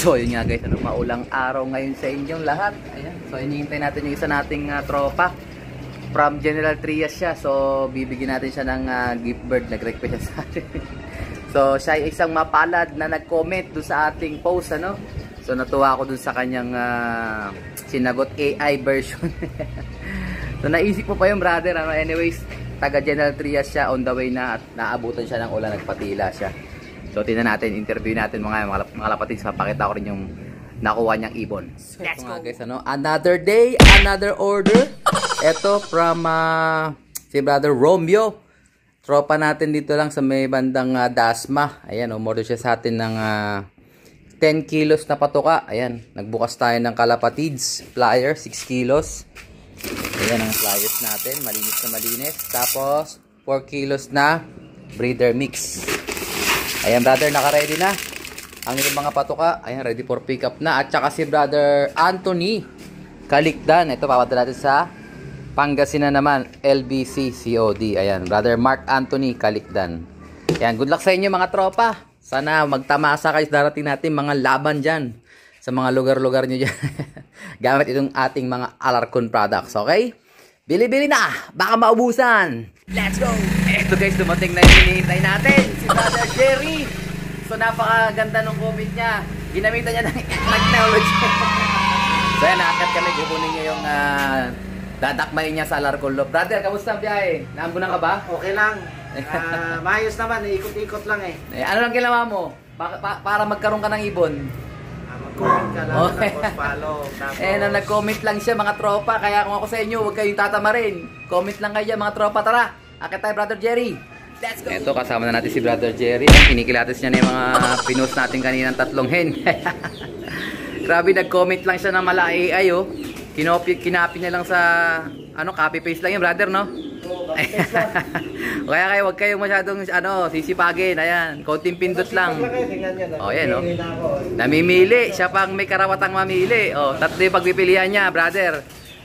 So yun nga guys, ano, maulang araw ngayon sa inyong lahat. Ayan. So hinihintay natin yung isa nating tropa. From General Trias siya. So bibigyan natin siya ng gift bird. Nag-request siya sa atin. So siya ay isang mapalad na nag-comment doon sa ating post, ano. So natuwa ako doon sa kanyang sinagot AI version. So naisip mo pa yung brother, ano. Anyways, taga General Trias siya, on the way na at naabutan siya ng ulan, nagpatila siya. So tingnan natin, interview natin mga kalapatids, papakita ko rin yung nakuha niyang ibon. So, let's go guys, ano, another day, another order. Ito from si brother Romeo. Tropa natin dito lang sa may bandang Dasma. Ayan, umorder siya sa atin ng 10 kilos na patuka. Ayan, nagbukas tayo ng kalapatids flyer, 6 kilos. Ayan ang flyers natin, malinis na malinis. Tapos 4 kilos na breeder mix. Ayan brother, naka-ready na ang mga patuka. Ayan, ready for pick up na. At saka si brother Anthony Kalikdan. Ito, papadala natin sa Pangasinan naman, LBC COD. Ayan, brother Mark Anthony Kalikdan. Ayan, good luck sa inyo mga tropa. Sana magtamasa kayo sa darating natin mga laban dyan. Sa mga lugar-lugar nyo dyan. Gamit itong ating mga Alarcon products, okay? Bili-bili na! Baka maubusan! Let's go! Eto guys, dumating na yung hinihintay natin. Si brother Jerry. So napakaganda ng comment niya. Ginamitan niya ng technology. So yan, naakat kami. Kukunin niya yung dadakmayin niya sa Alarcon Loop. Brother, kamusta ang biyahe? Naambunan ka ba? Okay lang. Maayos naman. Ikot-ikot lang eh. Ano lang ginawa mo? Para magkaroon ka ng ibon? Mag-comment ka lang. Okay. Tapos follow. Tapos... nag-comment lang siya mga tropa. Kaya kung ako sa inyo, huwag kayong tatamarin. Comment lang kayo mga tropa. Tara! Akit tayo, brother Jerry. Let's go! Ito, kasama na natin si brother Jerry. Kinikilatis niya na yung mga pinost natin kaninang 3 hen. Grabe, nag-comment lang siya ng mala AI, oh. Kinapi niya lang sa, copy-paste lang yung brother, no? Oo, copy-paste lang. Kaya kayo, huwag kayong masyadong, sisipagin. Ayan, konting pindot lang. Oh, yan, no? Namimili. Siya pang may karawatang mamili. Oh, 3 yung pagpipilian niya, brother.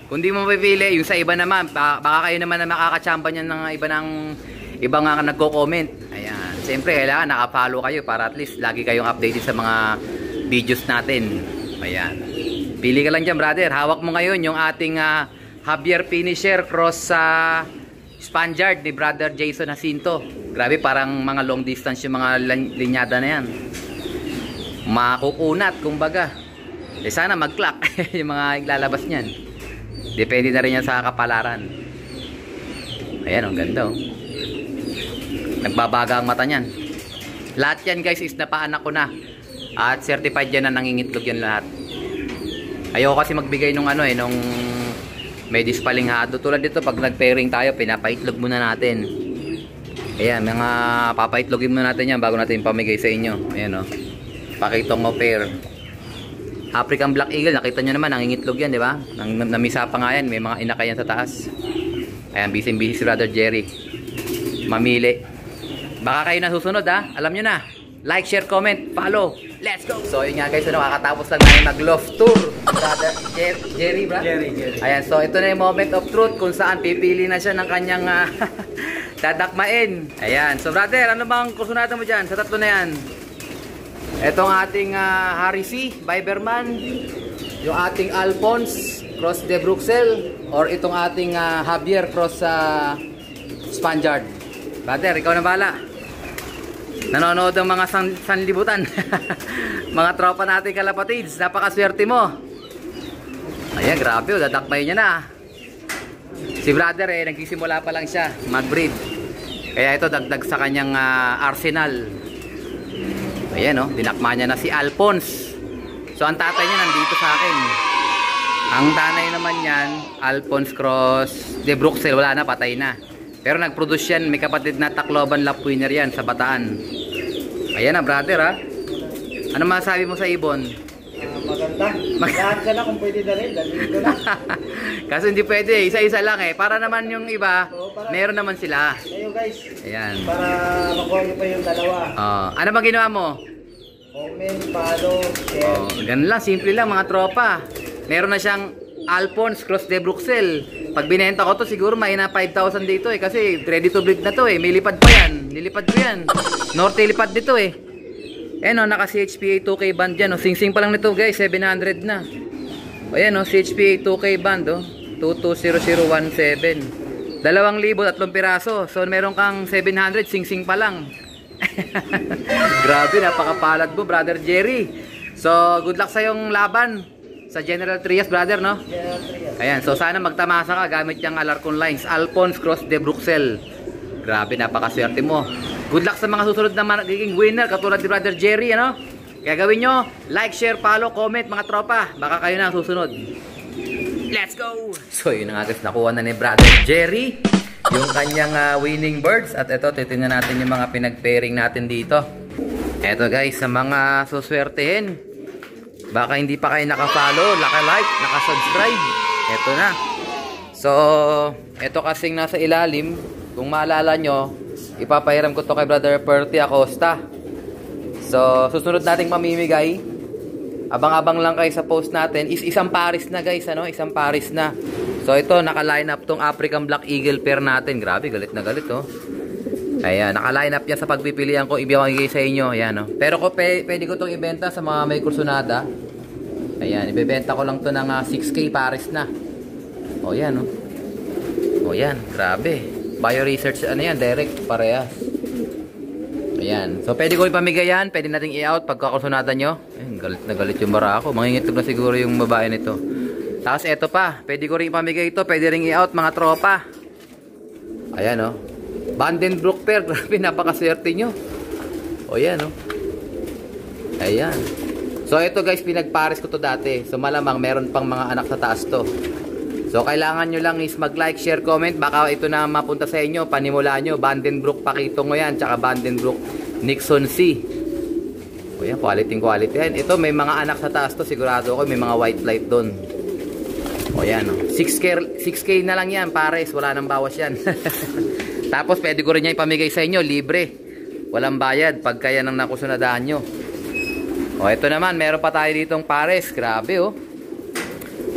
Kung di mo mapipili, yung sa iba naman, baka kayo naman na makakachamba niyan ng iba nga nagko-comment. Ayan. Siyempre, kailangan nakafollow kayo para at least lagi kayong updated sa mga videos natin. Ayan. Pili ka lang dyan, brother. Hawak mo ngayon yung ating Javier Finisher cross sa Spaniard ni brother Jason Jacinto. Grabe, parang mga long distance yung mga linyada na yan. Makukunat, kumbaga. Sana mag-clock yung mga iglalabas niyan. Depende na rin yan sa kapalaran. Ayan, ang ganda, oh. Nagbabaga ang mata niyan. Lahat yan guys is napaanak ko na. At certified yan na nangingitlog yan lahat. Ayoko kasi magbigay nung nung may dispalinghado. Tulad dito, pag nag-pairing tayo, pinapaitlog muna natin. Ayan, mga papaitlogin muna natin yan bago natin pamigay sa inyo. Ayan, oh. Pakitong mo pair. African Black Eagle, nakita nyo naman, nangingitlog yan, di ba? Namisa pa nga yan, may mga inakayan sa taas. Ayan, busy si brother Jerry. Mamili. Baka kayo na susunod, ha? Alam nyo na. Like, share, comment, follow. Let's go! So, yun nga guys, kakatapos lang namin mag-love tour. Brother Jerry, bro? Jerry. Ayan, so ito na yung moment of truth kung saan pipili na siya ng kanyang dadakmain. Ayan, so brother, ano bang kusunatan mo dyan sa 3 na yan? Itong ating Harry C. Biberman, yung ating Alphonse cross de Bruxelles, or itong ating Javier cross sa Spaniard. Brother, ikaw na bahala. Nanonood ng mga sanlibutan. Mga tropa natin kalapatids, napakaswerte mo. Ayan, grabe, dadakmay niya na. Si brother nagsisimula pa lang siya mag-breed. Kaya ito dagdag sa kanyang arsenal. Ayan, dinakma niya na si Alphonse. So ang tatay niya nandito sa akin. Ang tanay naman yan, Alphonse cross de Bruxelles, wala na, patay na. Pero nag-produce yan, may kapatid na Tacloban Lap winner yan sa Bataan. Ayan na brother, ha. Ano masasabi mo sa ibon? Maganda. Lahat ka na kung pwede na rin. Dalhin ko na. Kasi hindi pwede, isa-isa lang Para naman yung iba, meron naman sila. Ayo guys. Ayan. Para makuha nyo pa yung dalawa. Ano ba ginawa mo? Comment, follow, share. Ganun lang, simple lang mga tropa. Meron na siyang Alphonse cross de Bruxelles. Pag binenta ko to, siguro may na 5,000 dito kasi ready to breed na to May lipad pa yan. Lilipad ko yan. Norte lipad dito Ayan o, naka CHPA 2K band yan o. Sing-sing pa lang nito guys, 700 na. Ayan o, CHPA 2K band o. 220017. 2,000 3 piraso. So meron kang 700, sing-sing pa lang. Grabe, napakapalad mo, Brother Jerry. So, good luck sa yung laban sa General Trias, brother, no? General Trias. Ayan, so sana magtamasa ka gamit yung Alarcon lines. Alphonse Cross de Bruxelles. Grabe, napakaswerte mo. Good luck sa mga susunod na magiging winner katulad ni Brother Jerry, ano? Kaya gawin nyo, like, share, follow, comment, mga tropa. Baka kayo na ang susunod. Let's go! So, yun na nga guys, nakuha na ni Brother Jerry yung kanyang winning birds. At ito, titingnan natin yung mga pinag-pairing natin dito. Ito guys, sa mga suswertehin, baka hindi pa kayo naka-follow, naka-like, naka-subscribe. Ito na. So, ito kasing nasa ilalim, kung maalala nyo, ipapahiram ko to kay Brother Perty Acosta. So, susunod nating mamimigay. Abang-abang lang kayo sa post natin. Isang pares na guys, ano? Isang pares na. So, ito, naka-line up tong African Black Eagle pair natin. Grabe, galit na galit, oh. Ayan, naka-line up yan sa pagpipilian ko. Ibigay sa inyo, ayan, oh. Pero ko, pwede ko itong ibenta sa mga may kursunada. Ayan, ibebenta ko lang to ng 6K pares na. O, yan, oh. O, yan, grabe. Bio-research, ano yan, direct, parehas. Ayan. So, pwede ko ipamigay yan. Pwede nating i-out pagkakursunada nyo. Ayun, galit na galit yung bara ako. Mangingitlog na siguro yung babae nito. Tapos, eto pa. Pwede ko rin ipamigay ito. Pwede rin i-out mga tropa. Ayan, oh. Vandenbroek pair. Grabe, napakaswerte nyo. O, yan, oh. Ayan. So, ito guys, pinagpares ko to dati. So, malamang meron pang mga anak sa taas to. So, kailangan nyo lang is mag-like, share, comment. Baka ito na mapunta sa inyo. Panimula nyo. Vandenbroek Pakitong yan. Tsaka Vandenbroek Nixon C. O yan, quality yan. Ito, may mga anak sa taas to. Sigurado ako, may mga white light doon. O yan, o. 6K na lang yan, pares. Wala nang bawas yan. Tapos, pwede ko rin niya ipamigay sa inyo. Libre. Walang bayad. Pag kaya nang nakusunadaan nyo. O, ito naman. Meron pa tayo ditong pares. Grabe, oh.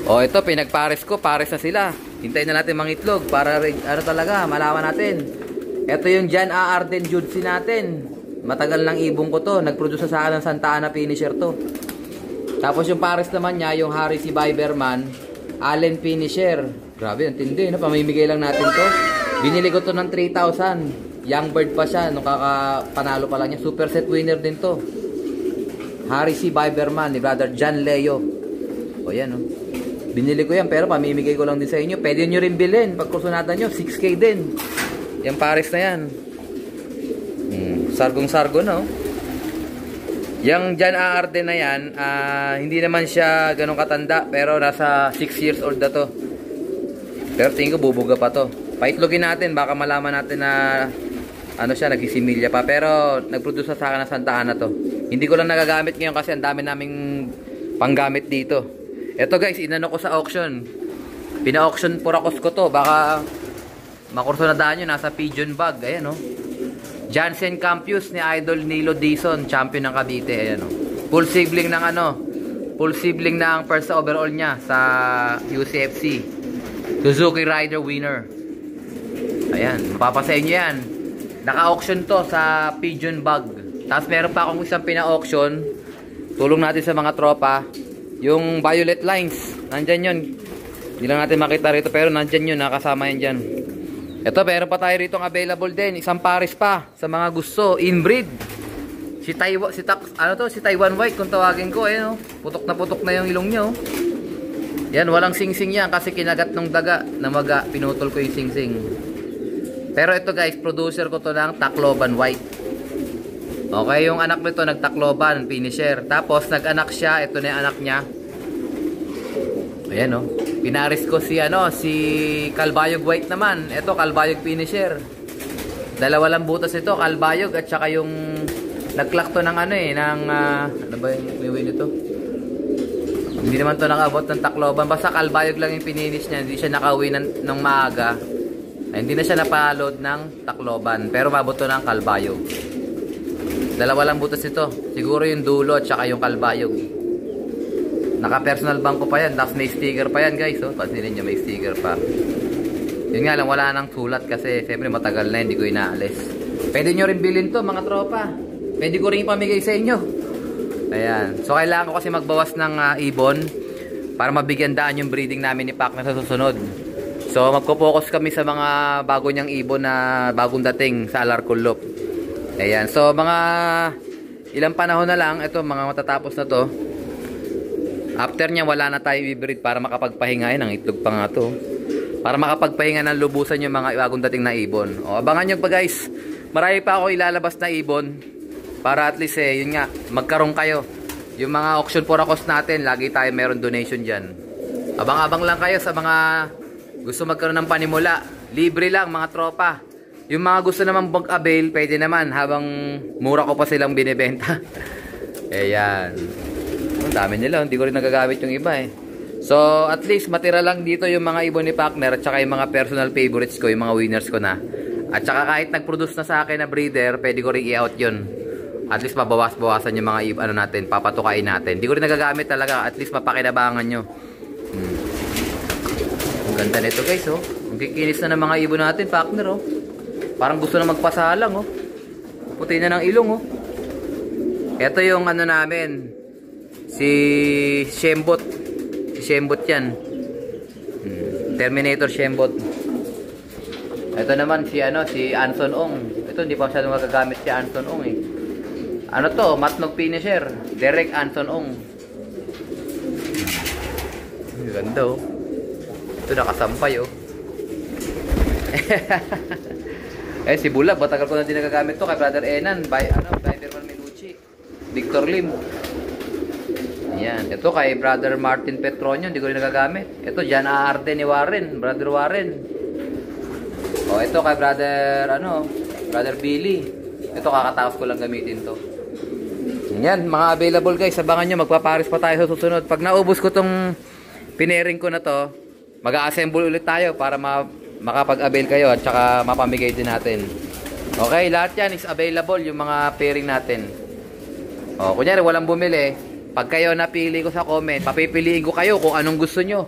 O, ito, pinagpares ko. Pares na sila. Hintayin na natin mangitlog para, ano talaga, malaman natin. Ito yung Jan A. Arden Judsi natin. Matagal nang ibong ko to. Nag-produce sa akin ng Santa Ana finisher to. Tapos yung pares naman niya, yung Harry C. Biberman, Allen finisher. Grabe, ang tindi, no? Pamimigay lang natin to. Binili ko to ng 3,000. Young bird pa siya. Nung kakapanalo pa lang niya. Super set winner din to. Harry C. Biberman ni Brother John Leo. O, yan, no? Binili ko yan, pero pamimigay ko lang din sa inyo. Pwede nyo rin bilhin. Pagkursunatan nyo, 6K din. Yung pares na yan. Sargong-sargo, no? Yung Jan A. Arden na yan, hindi naman siya ganun katanda. Pero nasa 6 years old na to. Pero tingin ko, bubuga pa to. Paitlogin natin, baka malaman natin na ano siya, nagsisimilya pa. Pero nagproduce sa akin ng Santa Ana to. Hindi ko lang nagagamit ngayon kasi ang dami naming panggamit dito. Ito guys, inano ko sa auction. Pina-auction purakos ko to. Baka makursunadaan nyo, nasa pigeon bag. Ayan, oh. Jansen Campus ni Idol Nilo Dizon, champion ng Cavite. Ayan, oh. Full sibling ng ano, full sibling na ang first overall niya sa UCFC. Suzuki Rider winner. Ayan, mapapasa inyo yan. Naka-auction to sa pigeon bag. Tapos meron pa akong isang pina-auction. Tulong natin sa mga tropa. Yung violet lines, nandyan yun. Hindi lang natin makita rito, pero nandyan yun, nakasama yan dyan. Ito, meron pa tayo rito available din. Isang pares pa sa mga gusto. Inbreed. Si Taiwan White, kung tawagin ko, no? Putok na yung ilong niya, oh. Yan, walang singsing yan kasi kinagat ng daga na maga. Pinutol ko yung singsing. Pero ito guys, producer ko to ng Tacloban White. Okay, yung anak nito nagtakloban, finisher. Tapos nag-anak siya, ito na yung anak niya. Ayan, oh. Pinaris ko si Kalbayog White naman. Ito Kalbayog finisher. Dalawa lang butas ito, Kalbayog at saka yung nag-clock to ng ano ba yung way nito? Hindi naman to nakabot ng Tacloban. Basta Kalbayog lang yung pininis niya, hindi siya nakauwi ng maaga. Ay, hindi na siya napaload ng Tacloban, pero mabot to ng Kalbayog. Dalawa lang butas ito. Siguro yung dulo at saka yung Kalbayog. Naka-personal bank ko pa yan. Tapos may sticker pa yan guys. Oh. Pansinin nyo, may sticker pa. Yun nga lang, wala nang sulat kasi siyempre matagal na, hindi ko inaalis. Pwede nyo rin bilhin to mga tropa. pwede ko rin ipamigay sa inyo. Ayan. So kailangan ko kasi magbawas ng ibon para mabigyan daan yung breeding namin ni Pakner sa susunod. So magpo-focus kami sa mga bago niyang ibon na bagong dating sa Alarcon Loop. Ayan. So mga ilang panahon na lang, ito mga matatapos na to. After niya wala na tayo i-breed para makapagpahinga. Ang itlog pa nga to. Para makapagpahinga ng lubusan yung mga bagong dating na ibon. O abangan nyo pa guys. Marami pa ako ilalabas na ibon. Para at least yun nga, magkaroon kayo. Yung mga auction for a cost natin, lagi tayo meron donation dyan. Abang-abang lang kayo sa mga gusto magkaroon ng panimula. Libre lang mga tropa. Yung mga gusto naman mag-avail, pwede naman habang mura ko pa silang binibenta. Ayan. Ang dami nila, hindi ko rin nagagamit yung iba So at least matira lang dito yung mga ibon ni Pakner at saka yung mga personal favorites ko, yung mga winners ko na. At saka kahit nag-produce na sa akin na breeder, pwede ko rin i-out yun. At least mabawas-bawasan yung mga ano natin, papatukain natin. Hindi ko rin nagagamit talaga, at least mapakinabangan nyo. Ang ganda nito guys, Ang kikinis na ng mga ibon natin, Pakner, Parang gusto na magpasalang, Puti na ng ilong, Ito yung ano namin, si Shembot. Si Shembot yan. Terminator Shembot. Ito naman si Anson Ong. Ito hindi pa masyadong magagamit si Anson Ong Ano to? Matnog finisher. Derek Anson Ong. Ganda Ito nakasampay si Bulag, matagal ko na din nagagamit to kay Brother Enan. By Berman Minucci. Victor Lim. Ayan. Ito kay Brother Martin Petronio, hindi ko rin nagagamit. Ito Jan Arden ni Warren, Brother Warren. Ito kay Brother Billy. Ito kakataos ko lang gamitin to. Yan, mga available guys. Abangan nyo, magpaparis pa tayo sa susunod. Pag naubos ko tong pinairing ko na to, mag-a-assemble ulit tayo para makapag-avail kayo at saka mapamigay din natin. Okay, lahat yan is available, yung mga pairing natin. Kunyari walang bumili, pag kayo napili ko sa comment, papipiliin ko kayo kung anong gusto nyo.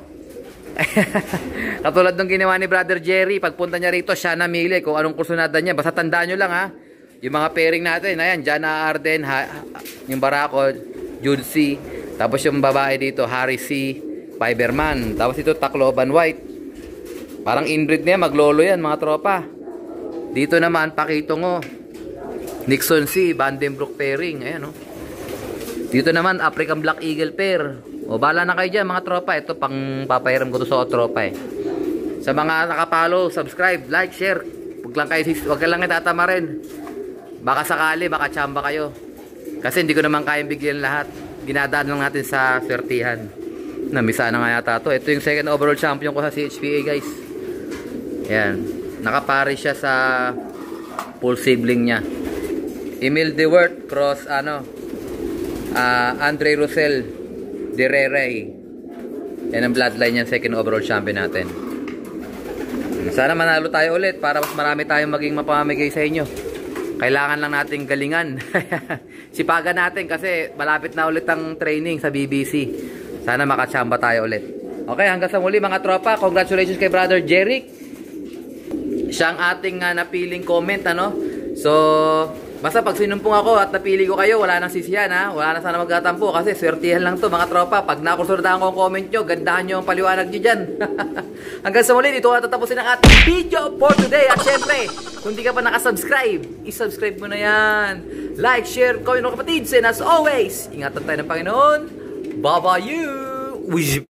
Katulad ng ginawa ni Brother Jerry, pagpunta niya rito, siya namili kung anong kursunada niya. Basta tandaan nyo lang yung mga pairing natin, ayan, Jana Arden, yung Barako, Jude C. Tapos yung babae dito, Harry C. Fiberman. Tapos ito, Tacloban White. Parang inbreed niya, maglolo yan, mga tropa. Dito naman, Pakitong Nixon C. Vandenbroek pairing. Ayan, Dito naman, African Black Eagle pair. Bala na kayo dyan, mga tropa. Ito, pang papahiram ko to sa tropa Sa mga nakapalo, subscribe, like, share. Wag lang kayo tatama rin. Baka sakali, baka tsamba kayo. Kasi hindi ko naman kayang bigyan lahat. Ginadaan lang natin sa swertihan. Namisa na nga yata to. Ito yung second overall champion ko sa CHPA guys. Ayan. Nakapari siya sa full sibling niya. Emil DeWert cross Andre Russell Derere. Yan ang bloodline niya, second overall champion natin. Sana manalo tayo ulit para mas marami tayong maging mapamigay sa inyo. Kailangan lang nating galingan. Sipagan natin kasi malapit na ulit ang training sa BBC. Sana makachamba tayo ulit. Okay, hanggang sa muli mga tropa. Congratulations kay Brother Jeric. Siya ang ating napiling comment, So, basta pag sinumpong ako at napili ko kayo, wala nang sisiyan, Wala na sana magtatampo kasi swertihan lang to mga tropa. Pag nakusunodaan ko ang comment nyo, gandahan nyo ang paliwanag nyo dyan. Hanggang sa muli, dito ko tatapusin ang ating video for today. At syempre, kung di ka pa nakasubscribe, isubscribe mo na yan. Like, share, comment mga kapatid. And as always, ingatan tayo ng Panginoon. Bye-bye you.